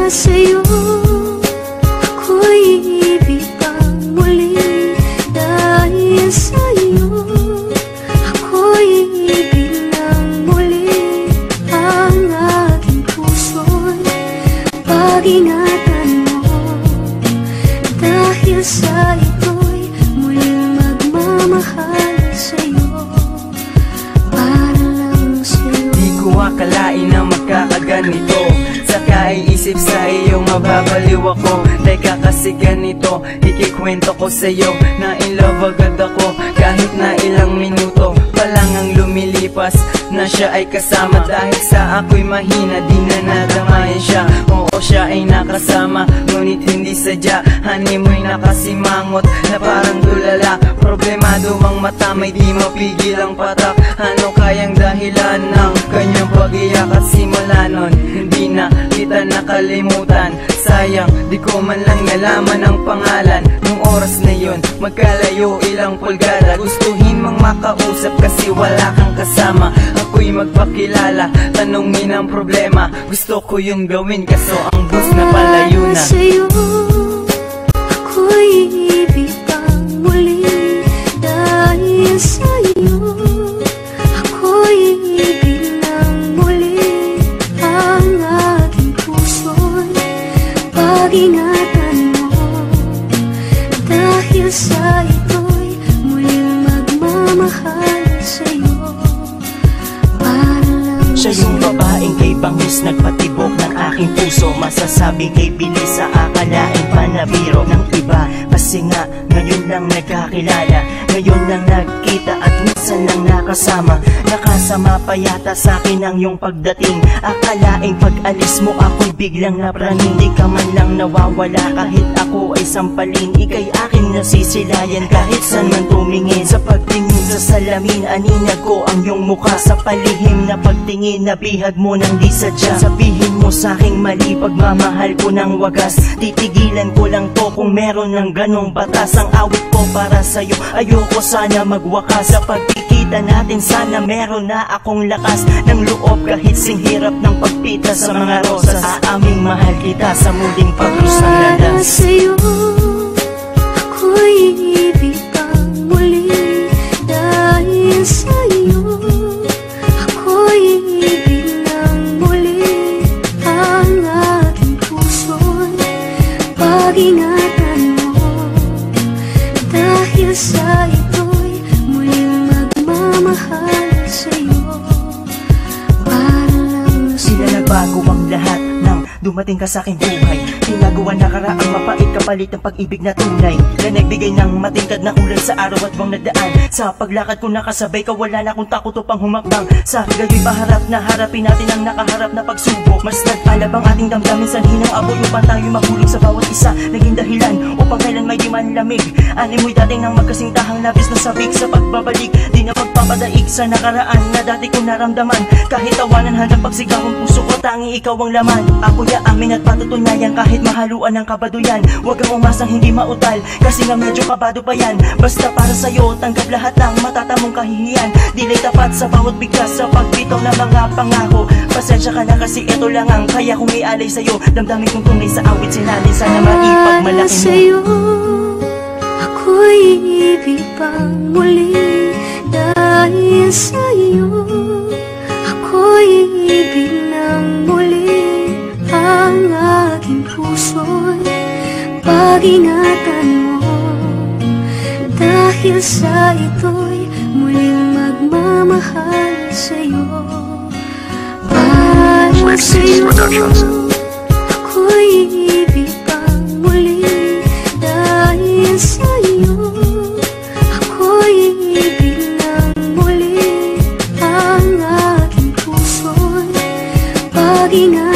sa'yo ako'y ibig pang muli. Dahil sa'yo ako'y ibig ng muli. Ang aking puso'y pag-ingatan mo. Dahil sa ito'y muling magmamahal sa'yo. Para lang sa'yo. Di ko akalain na magkakaganito. Saka iisip sa iyo mababaliw ako. Teka kasi ganito, ikikwento ko sa'yo na in love agad ako. Kahit na ilang minuto pa lang ang lumilipas na siya ay kasama. Dahil sa ako'y mahina, di na nadamayan siya. Oo, siya ay nakasama, ngunit hindi sadya. Hani mo'y nakasimangot na parang tulala. Problemado ang mata, may di mapigil ang patak. Ano kayang dahilan ng kanyang pag-iyak? At simula nun, hindi na kita nakalimutan. Sayang, di ko man lang nalaman ang pangalan. Nung oras na yun, magkalayo ilang pulgada. Gustuhin mang makausap kasi wala kang kasama. Ako'y magpakilala, tanungin ang problema. Gusto ko yung gawin kaso ang bus na palayo na. Sa'yo ako'y ibig pang muli. Dahil sa'yo ako'y ibig ng muli. Ang aking puso'y pag-ingatan mo. Dahil sa ito'y muling magmamahal sa'yo. Para lang siya yung babaeng kay bangis nagpatibok ng aking puso. Masasabing kay bilis sa akalain pa na biro ng iba. Kasi nga ngayon lang nagkakilala, ngayon lang nagkita at minsan lang nakasama. Nakasama pa yata sa'kin ang iyong pagdating. Akalaing pag-alis mo ako'y biglang napraning. Di ka man lang nawawala kahit ako ay sampalin. Ika'y aking nasisilayan kahit saan man tumingin. Sa pagtingin sa salamin, aninag ko ang iyong mukha. Sa palihim na pagtingin, nabihag mo nang di sadya. Sabihin mo sa'king mali, pagmamahal ko ng wagas. Titigilan ko lang to kung meron ng ganong batas. Ang awit ko para sa'yo, ayoko sana magwakas. Sa pagkikita natin sana meron na akong lakas ng loob kahit singhirap ng pagpita sa mga rosas. Aaming mahal kita sa muling pag-krus ng landas. Sa'yo ako'y ibig pang muli. Dahil sa'yo ako'y ibig ng muli. Ang aking puso'y pag-ingatan mo. Dahil sa ito'y muling magmamahal sa'yo. Para lang sa'yo. Sila nagbago ang lahat ng dumating ka sa aking buhay. Tinagawa na karaang mapait kapalit ng pag-ibig na tunay, na nagbigay ng matingkad na kulay sa araw at buwang nagdaan. Sa paglakad ko nakasabay ka, wala na akong takot upang humakbang. Sa gayo'y paharap na harapin natin ang nakaharap na pagsubok. Mas nag-alab ang ating damdamin, sanhin ang abot upang tayo mahulog sa bawat isa. Naging dahilan upang kailan may di man lamig. Animoy dating ng magkasingtahang labis na sabik. Sa pagbabalik, di na magpapadaig sa nakaraan na dati ko naramdaman. Kahit tawanan hanggang pagsigaw ang puso ko, tanging ikaw ang laman. Ako'y aamin at patutunayan kahit mahaluan ng kabaduyan. Huwag kang umasang hindi mautal kasi nga medyo kabado pa yan. Basta para sa'yo, tanggap lahat ng matatamong kahihiyan. Dilay tapat sa bawat bigkas sa pagbitaw ng mga pangako. Pasensya ka na kasi ito lang ang kaya kong ialay sa'yo. Damdamin kong tunay sa awit sinalin, sana maipagmalaki mo. Sa'yo ako'y ibig pang muli. Dahil sa'yo ako'y ibig ng muli. Ang aking puso'y pag-ingatan mo. Dahil sa ito'y muling magmamahal sa'yo. Para sa'yo ako'y ibig pang muli. Dahil sa'yo ako'y ibig ng muli. Ang aking puso'y pag-ingatan